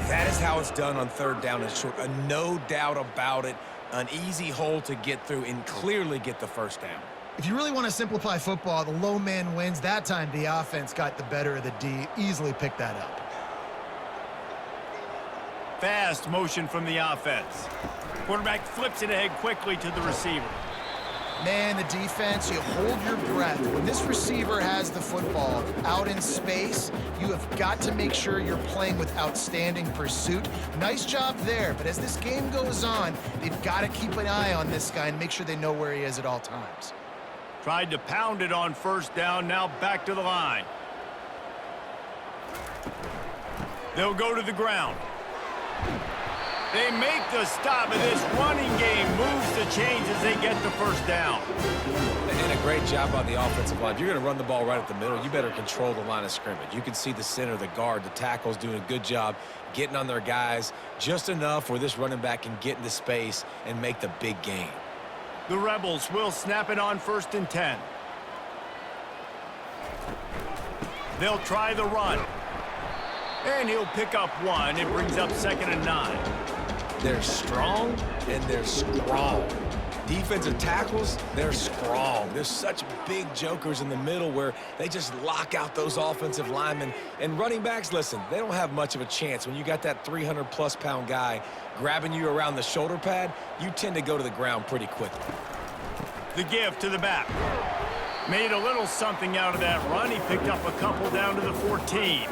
That is how it's done on 3rd down and short. No doubt about it. An easy hole to get through and clearly get the first down. If you really want to simplify football, the low man wins. That time the offense got the better of the D. Easily picked that up. Fast motion from the offense. Quarterback flips it ahead quickly to the receiver. Man, the defense, you hold your breath. When this receiver has the football out in space, you have got to make sure you're playing with outstanding pursuit. Nice job there, but as this game goes on, they've got to keep an eye on this guy and make sure they know where he is at all times. Tried to pound it on first down, now back to the line. They'll go to the ground. They make the stop, and this running game moves the chains as they get the first down. And a great job on the offensive line. If you're going to run the ball right at the middle, you better control the line of scrimmage. You can see the center, the guard, the tackles doing a good job getting on their guys just enough where this running back can get into space and make the big gain. The Rebels will snap it on 1st and 10. They'll try the run. And he'll pick up one. It brings up 2nd and 9. They're strong, and they're strong. Defensive tackles, they're strong. There's such big jokers in the middle where they just lock out those offensive linemen. And running backs, listen, they don't have much of a chance. When you got that 300-plus pound guy grabbing you around the shoulder pad, you tend to go to the ground pretty quickly. The give to the back. Made a little something out of that run. He picked up a couple down to the 14.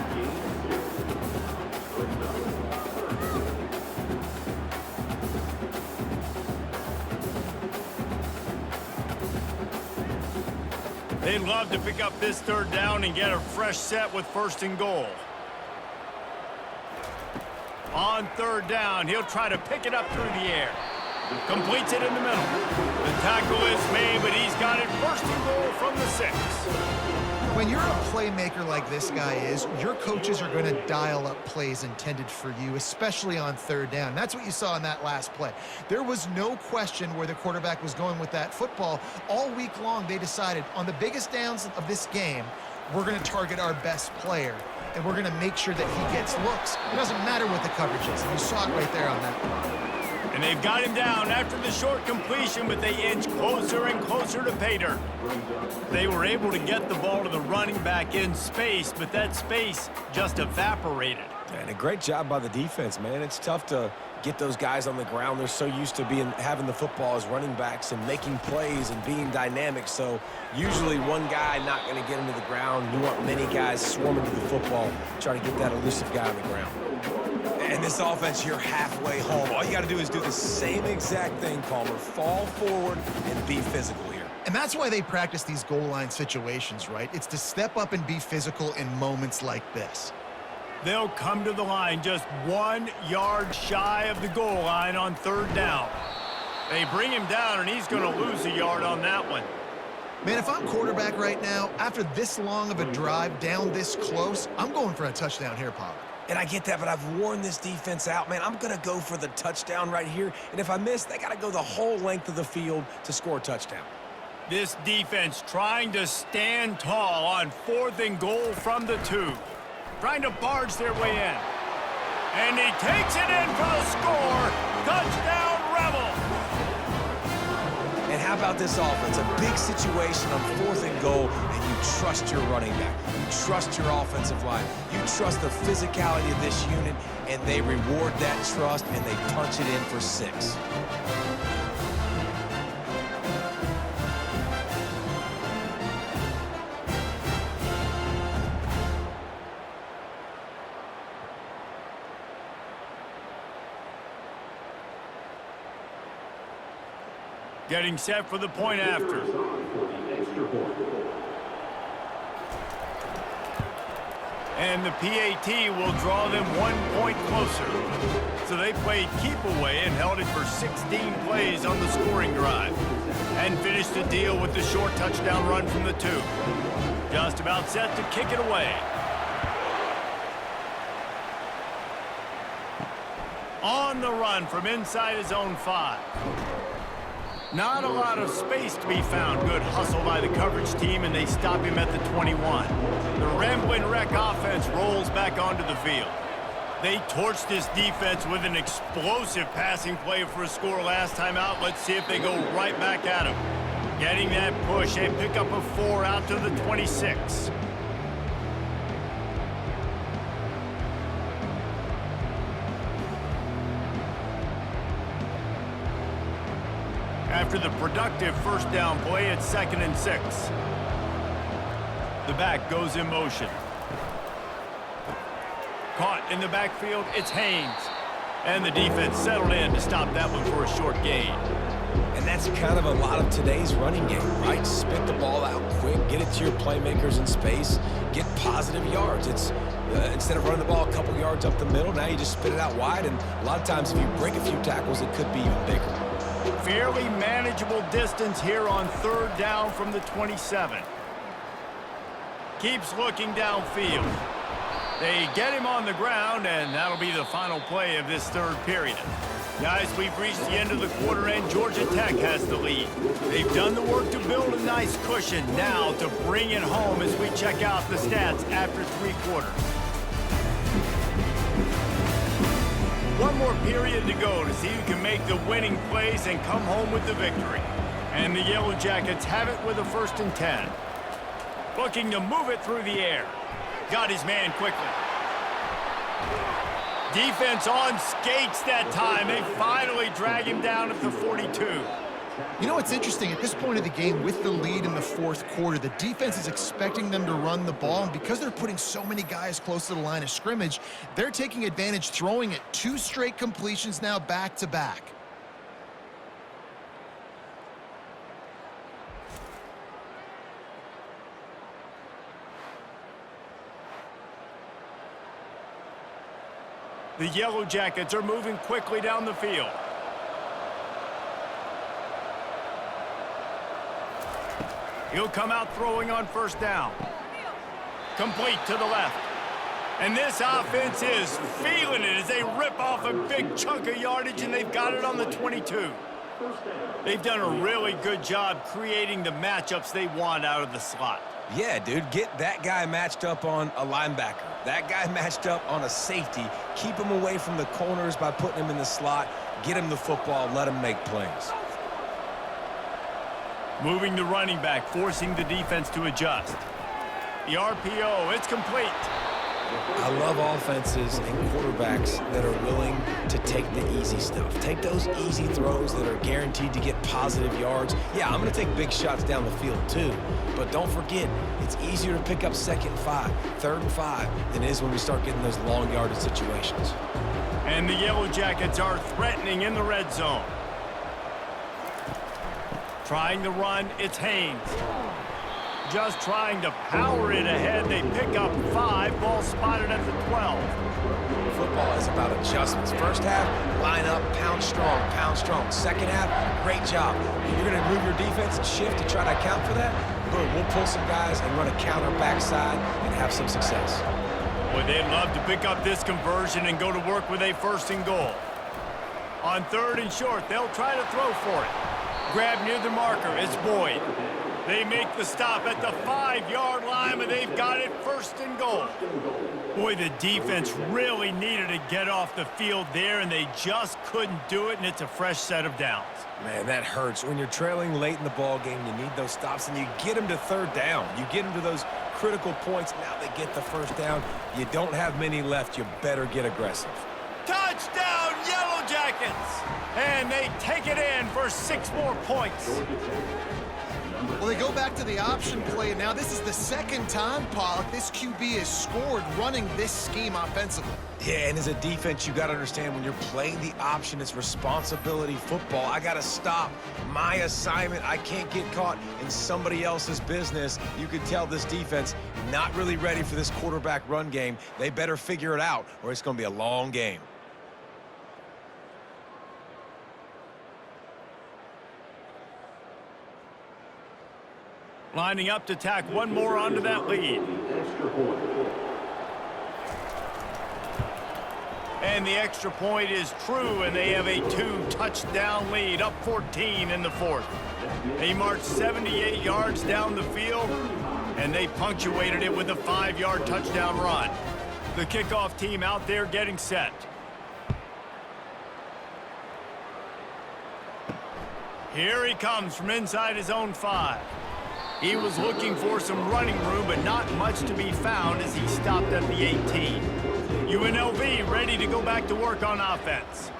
They'd love to pick up this third down and get a fresh set with 1st and goal. On 3rd down, he'll try to pick it up through the air. Completes it in the middle. The tackle is made, but he's got it 1st and goal from the 6. When you're a playmaker like this guy is, your coaches are going to dial up plays intended for you, especially on 3rd down. That's what you saw in that last play. There was no question where the quarterback was going with that football. All week long, they decided on the biggest downs of this game, we're going to target our best player, and we're going to make sure that he gets looks. It doesn't matter what the coverage is. And you saw it right there on that one. And they've got him down after the short completion, but they inch closer and closer to pay dirt. They were able to get the ball to the running back in space, but that space just evaporated. And a great job by the defense, man. It's tough to get those guys on the ground. They're so used to having the football as running backs and making plays and being dynamic. So usually one guy not going to get into the ground. You want many guys swarming to the football, trying to get that elusive guy on the ground. And this offense, you're halfway home. All you got to do is do the same exact thing, Palmer. Fall forward and be physical here. And that's why they practice these goal line situations, right? It's to step up and be physical in moments like this. They'll come to the line just 1 yard shy of the goal line on 3rd down. They bring him down, and he's going to lose a yard on that one. Man, if I'm quarterback right now, after this long of a drive down this close, I'm going for a touchdown here, Pop. And I get that, but I've worn this defense out, man. I'm going to go for the touchdown right here. And if I miss, they got to go the whole length of the field to score a touchdown. This defense trying to stand tall on 4th and goal from the 2. Trying to barge their way in. And he takes it in for the score. Touchdown, Rebel. And how about this offense? A big situation on 4th and goal, and you trust your running back. You trust your offensive line. You trust the physicality of this unit, and they reward that trust, and they punch it in for 6. Getting set for the point after. And the PAT will draw them 1 point closer. So they played keep away and held it for 16 plays on the scoring drive. And finished the deal with the short touchdown run from the 2. Just about set to kick it away. On the run from inside his own 5. Not a lot of space to be found. Good hustle by the coverage team, and they stop him at the 21. The Ramblin' Wreck offense rolls back onto the field. They torched this defense with an explosive passing play for a score last time out. Let's see if they go right back at him. Getting that push, they pick up a 4 out to the 26. After the productive 1st down play, it's 2nd and 6. The back goes in motion. Caught in the backfield, it's Haynes. And the defense settled in to stop that one for a short gain. And that's kind of a lot of today's running game, right? Spit the ball out quick, get it to your playmakers in space, get positive yards. It's instead of running the ball a couple yards up the middle, now you just spit it out wide. And a lot of times if you break a few tackles, it could be even bigger. Fairly manageable distance here on 3rd down from the 27. Keeps looking downfield. They get him on the ground, and that'll be the final play of this 3rd period. Guys, we've reached the end of the quarter, and Georgia Tech has the lead. They've done the work to build a nice cushion. Now to bring it home as we check out the stats after 3 quarters. One more period to go to see who can make the winning plays and come home with the victory. And the Yellow Jackets have it with a 1st and 10. Looking to move it through the air. Got his man quickly. Defense on skates that time. They finally drag him down at the 42. You know what's interesting? At this point of the game, with the lead in the 4th quarter, the defense is expecting them to run the ball, and because they're putting so many guys close to the line of scrimmage, they're taking advantage, throwing it 2 straight completions now back-to-back. The Yellow Jackets are moving quickly down the field. He'll come out throwing on first down. Complete to the left. And this offense is feeling it as they rip off a big chunk of yardage, and they've got it on the 22. They've done a really good job creating the matchups they want out of the slot. Yeah, dude, get that guy matched up on a linebacker. That guy matched up on a safety. Keep him away from the corners by putting him in the slot. Get him the football, let him make plays. Moving the running back, forcing the defense to adjust. The RPO, it's complete. I love offenses and quarterbacks that are willing to take the easy stuff. Take those easy throws that are guaranteed to get positive yards. Yeah, I'm going to take big shots down the field too. But don't forget, it's easier to pick up 2nd and 5, 3rd and 5 than it is when we start getting those long yardage situations. And the Yellow Jackets are threatening in the red zone. Trying to run, it's Haynes. Just trying to power it ahead. They pick up 5. Ball spotted at the 12. Football is about adjustments. First half, line up, pound strong, pound strong. Second half, great job. You're going to move your defense and shift to try to account for that? Boom, we'll pull some guys and run a counter backside and have some success. Boy, they'd love to pick up this conversion and go to work with a 1st and goal. On 3rd and short, they'll try to throw for it. Grab near the marker, it's Boyd. They make the stop at the 5-yard line, and they've got it 1st and goal. Boy, the defense really needed to get off the field there, and they just couldn't do it, and it's a fresh set of downs. Man, that hurts. When you're trailing late in the ball game, you need those stops, and you get them to 3rd down. You get them to those critical points. Now they get the 1st down. You don't have many left. You better get aggressive. Touchdown, Yellow Jackets! And they take it in for 6 more points. Well, they go back to the option play. Now this is the 2nd time, Pollock, this QB has scored running this scheme offensively. Yeah, and as a defense, you got to understand when you're playing the option, it's responsibility football. I got to stop my assignment. I can't get caught in somebody else's business. You can tell this defense not really ready for this quarterback run game. They better figure it out, or it's going to be a long game. Lining up to tack one more onto that lead. And the extra point is true, and they have a 2-touchdown lead, up 14 in the 4th. They marched 78 yards down the field, and they punctuated it with a 5-yard touchdown run. The kickoff team out there getting set. Here he comes from inside his own 5. He was looking for some running room, but not much to be found as he stopped at the 18. UNLV ready to go back to work on offense.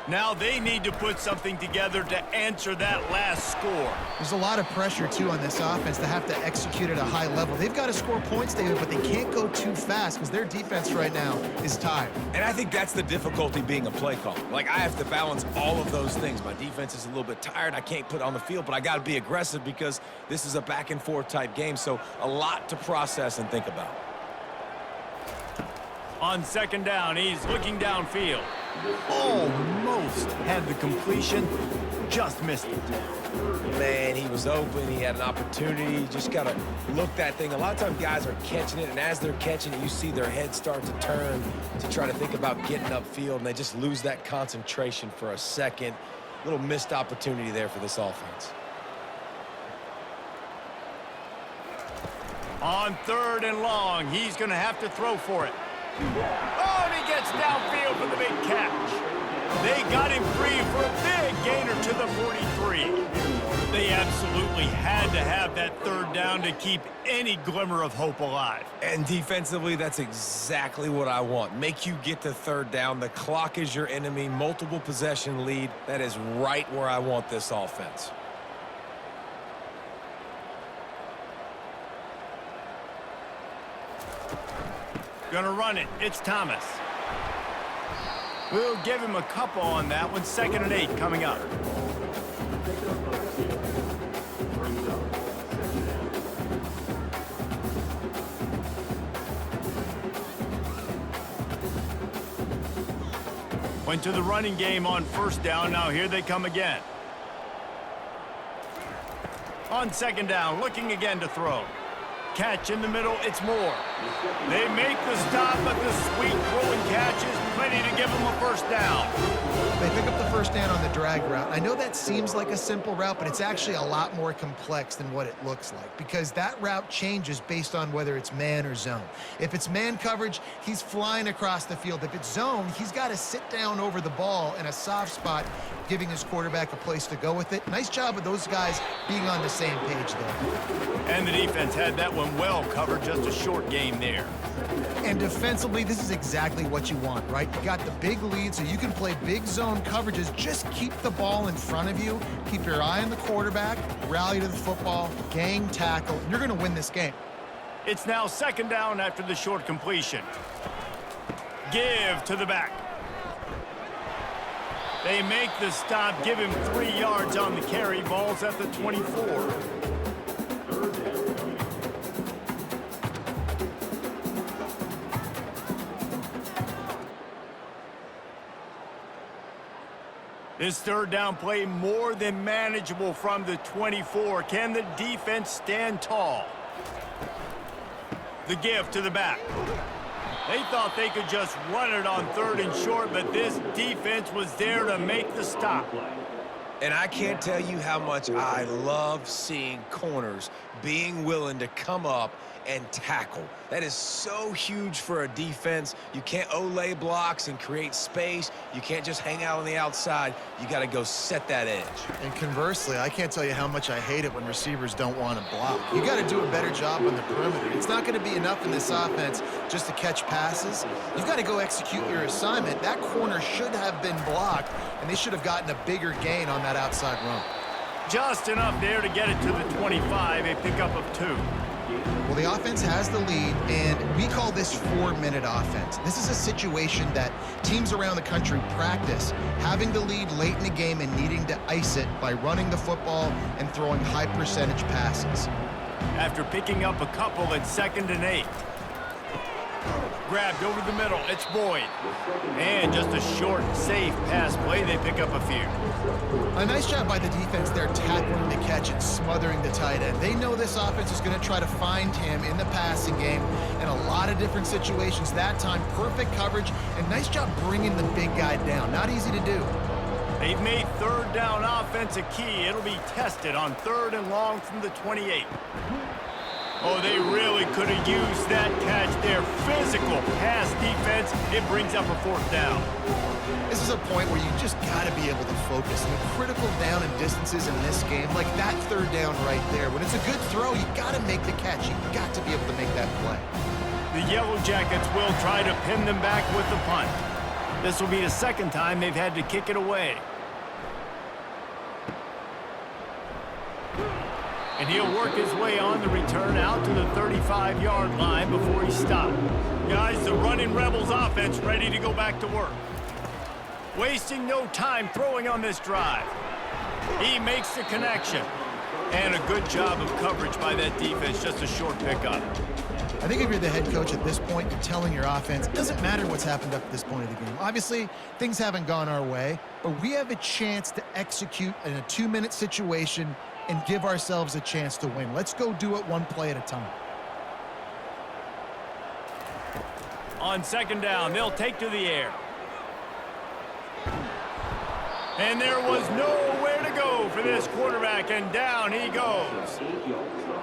Now they need to put something together to answer that last score. There's a lot of pressure, too, on this offense to have to execute at a high level. They've got to score points, David, but they can't go too fast because their defense right now is tired. And I think that's the difficulty being a play caller. Like, I have to balance all of those things. My defense is a little bit tired. I can't put it on the field, but I got to be aggressive because this is a back-and-forth type game, so a lot to process and think about. On 2nd down, he's looking downfield. Almost had the completion, just missed it. Man, he was open. He had an opportunity. Just got to look that thing. A lot of times guys are catching it, and as they're catching it, you see their head start to turn to try to think about getting upfield, and they just lose that concentration for a second. Little missed opportunity there for this offense. On 3rd and long, he's going to have to throw for it. Oh, and he gets downfield for the big catch. They got him free for a big gainer to the 43. They absolutely had to have that 3rd down to keep any glimmer of hope alive. And defensively, that's exactly what I want. Make you get to 3rd down. The clock is your enemy. Multiple possession lead. That is right where I want this offense. Gonna run it. It's Thomas. We'll give him a couple on that one. 2nd and 8 coming up. Went to the running game on first down. Now here they come again. On second down, looking again to throw. Catch in the middle, it's Moore. They make the stop, but the sweet throwing catch is plenty to give them a first down. They pick up the first down on the drag route. I know that seems like a simple route, but it's actually a lot more complex than what it looks like because that route changes based on whether it's man or zone. If it's man coverage, he's flying across the field. If it's zone, he's got to sit down over the ball in a soft spot, giving his quarterback a place to go with it. Nice job of those guys being on the same page there. And the defense had that one well covered, just a short game there. And defensively, this is exactly what you want, right? You got the big lead, so you can play big zone coverages. Just keep the ball in front of you. Keep your eye on the quarterback, rally to the football, gang tackle, and you're going to win this game. It's now second down after the short completion. Give to the back. They make the stop, give him 3 yards on the carry. Ball's at the 24. This third down play more than manageable from the 24. Can the defense stand tall? The give to the back. They thought they could just run it on third and short, but this defense was there to make the stop. And I can't tell you how much I love seeing corners being willing to come up and tackle. That is so huge for a defense. You can't olay blocks and create space. You can't just hang out on the outside. You got to go set that edge. And conversely, I can't tell you how much I hate it when receivers don't want to block. You got to do a better job on the perimeter. It's not going to be enough in this offense just to catch passes. You've got to go execute your assignment. That corner should have been blocked, and they should have gotten a bigger gain on that outside run. Just enough there to get it to the 25, a pickup of 2. Well, the offense has the lead, and we call this 4-minute offense. This is a situation that teams around the country practice, having the lead late in the game and needing to ice it by running the football and throwing high-percentage passes. After picking up a couple at 2nd and 8. Grabbed over the middle, it's Boyd. And just a short, safe pass play, they pick up a few. A nice job by the defense there, tackling the catch and smothering the tight end. They know this offense is going to try to find him in the passing game in a lot of different situations. That time, perfect coverage, and nice job bringing the big guy down. Not easy to do. They've made third down offense a key. It'll be tested on 3rd and long from the 28. Oh, they really could have used that catch there. Physical pass defense. It brings up a 4th down. This is a point where you just got to be able to focus. And the critical down and distances in this game, like that 3rd down right there, when it's a good throw, you got to make the catch. You got to be able to make that play. The Yellow Jackets will try to pin them back with the punt. This will be the 2nd time they've had to kick it away. And he'll work his way on the return out to the 35-yard line before he stopped. Guys, the running Rebels offense ready to go back to work. Wasting no time throwing on this drive. He makes the connection. And a good job of coverage by that defense, just a short pickup. I think if you're the head coach at this point, you're telling your offense, it doesn't matter what's happened up to this point of the game. Obviously, things haven't gone our way, but we have a chance to execute in a 2-minute situation and give ourselves a chance to win. Let's go do it one play at a time. On 2nd down, they'll take to the air. And there was nowhere to go for this quarterback, and down he goes.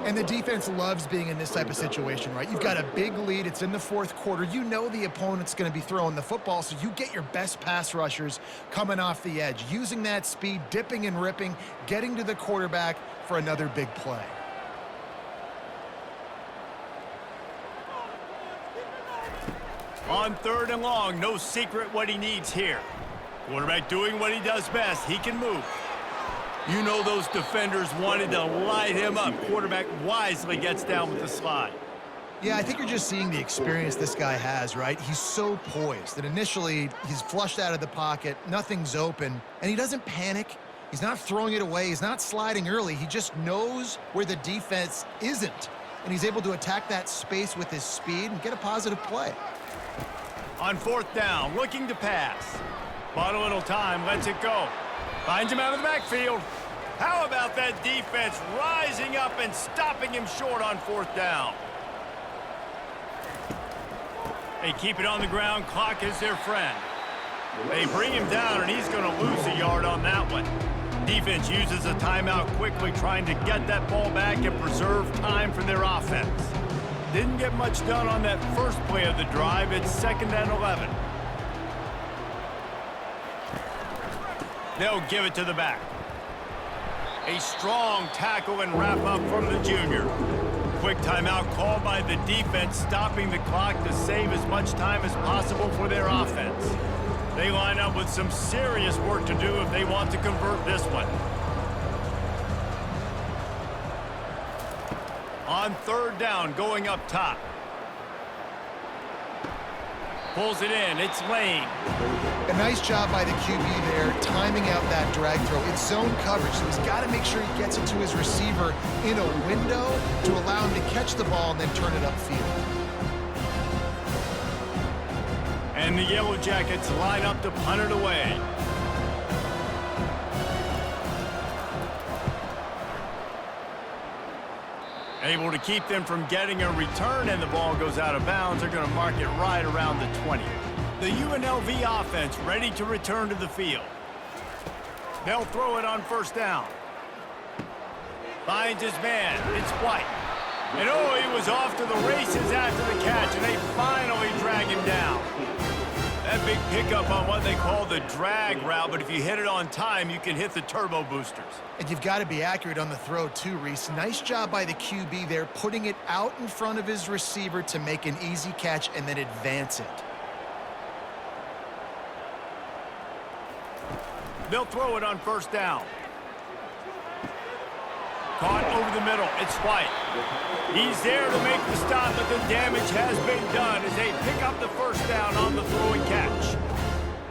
And the defense loves being in this type of situation, right? You've got a big lead. It's in the 4th quarter. You know the opponent's going to be throwing the football, so you get your best pass rushers coming off the edge, using that speed, dipping and ripping, getting to the quarterback for another big play. On 3rd and long, no secret what he needs here. Quarterback doing what he does best. He can move. You know those defenders wanted to light him up. Quarterback wisely gets down with the slide. Yeah, I think you're just seeing the experience this guy has, right? He's so poised that initially he's flushed out of the pocket, nothing's open, and he doesn't panic. He's not throwing it away. He's not sliding early. He just knows where the defense isn't, and he's able to attack that space with his speed and get a positive play. On 4th down, looking to pass. Bought a little time, lets it go. Finds him out of the backfield. How about that defense rising up and stopping him short on 4th down? They keep it on the ground. Clock is their friend. They bring him down, and he's going to lose a yard on that one. Defense uses a timeout quickly, trying to get that ball back and preserve time for their offense. Didn't get much done on that first play of the drive. It's 2nd and 11. They'll give it to the back. A strong tackle and wrap up from the junior. Quick timeout called by the defense, stopping the clock to save as much time as possible for their offense. They line up with some serious work to do if they want to convert this one. On 3rd down, going up top. Pulls it in. It's Lane. A nice job by the QB there, timing out that drag throw. It's zone coverage, so he's got to make sure he gets it to his receiver in a window to allow him to catch the ball and then turn it upfield. And the Yellow Jackets line up to punt it away. Able to keep them from getting a return, and the ball goes out of bounds. They're going to mark it right around the 20. The UNLV offense ready to return to the field. They'll throw it on 1st down. Finds his man. It's White. And oh, he was off to the races after the catch, and they finally drag him down. That big pickup on what they call the drag route, but if you hit it on time, you can hit the turbo boosters. And you've got to be accurate on the throw too, Reese. Nice job by the QB there, putting it out in front of his receiver to make an easy catch and then advance it. They'll throw it on 1st down. Caught over the middle. It's White. He's there to make the stop, but the damage has been done as they pick up the 1st down on the throw and catch.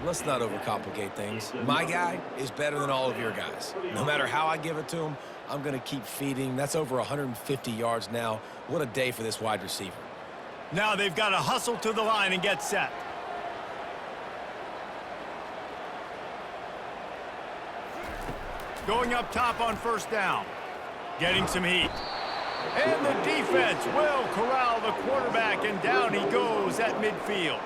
Let's not overcomplicate things. My guy is better than all of your guys. No matter how I give it to him, I'm going to keep feeding. That's over 150 yards now. What a day for this wide receiver. Now they've got to hustle to the line and get set. Going up top on 1st down. Getting some heat. And the defense will corral the quarterback, and down he goes at midfield.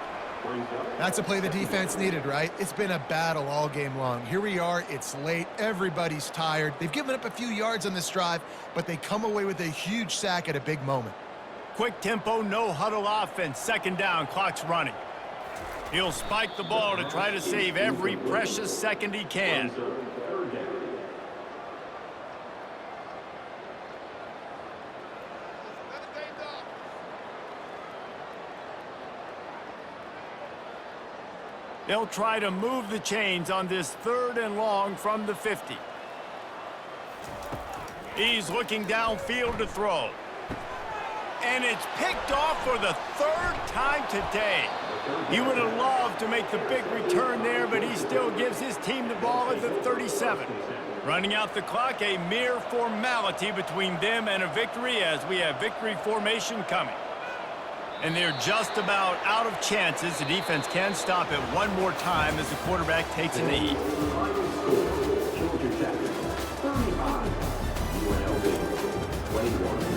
That's a play the defense needed, right? It's been a battle all game long. Here we are. It's late. Everybody's tired. They've given up a few yards on this drive, but they come away with a huge sack at a big moment. Quick tempo, no huddle offense. 2nd down, clock's running. He'll spike the ball to try to save every precious second he can. They'll try to move the chains on this 3rd and long from the 50. He's looking downfield to throw. And it's picked off for the 3rd time today. He would have loved to make the big return there, but he still gives his team the ball at the 37. Running out the clock, a mere formality between them and a victory as we have victory formation coming. And they're just about out of chances. The defense can stop it one more time as the quarterback takes a knee. Georgia Jackets, 35, UNLV, 21.